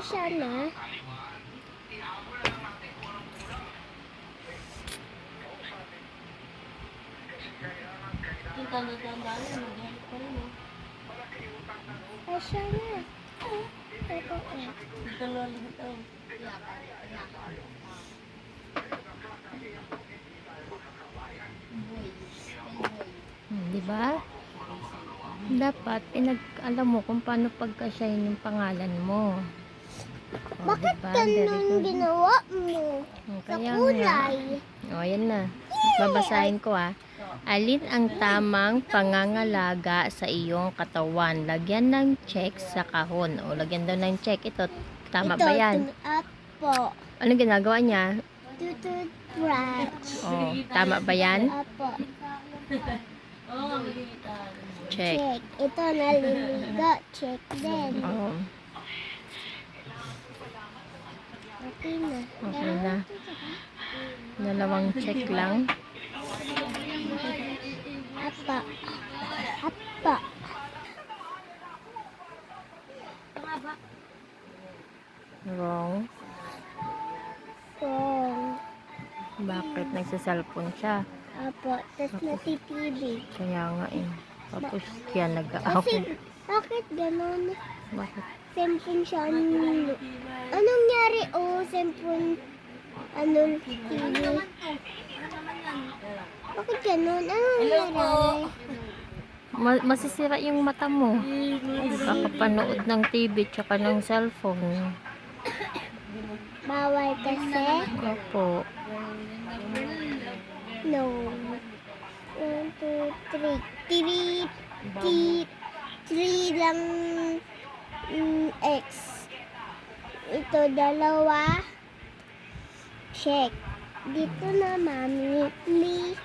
Kasya na. Kasya na. Di ba? Dapat alam mo kung paano pagkasyahin yung pangalan mo. O, Bakit diba? Very ganun good. ginawa mo? O, Sa kaya nga. kulay. O, yan na. Babasahin ko Alin ang tamang pangangalaga sa iyong katawan? Lagyan ng check sa kahon. O, lagyan daw ng check. Ito, tama ba yan? Apo. Anong ginagawa niya? Toothbrush. O, tama ba yan? Apo. Check. Check. Ito naliligo. Check din. O, Okay na. okay na. Dalawang check lang. Apa. Apa. Wrong. Wrong. Bakit? Nagsa-cellphone siya. Apo. Tapos natitv. Kaya nga eh. Tapos kaya nag-aaway. Bakit ganun? Bakit? Sempon siya. Anong nangyari? Sempon. TV. Bakit ganun? Anong nangyari? Masisira yung mata mo. Kakapanood ng TV tsaka ng cellphone. Bawal kasi? Opo. No. 1, 2, 3. Three lang X. Ito, dalawa. Check. Dito na, mami. Please.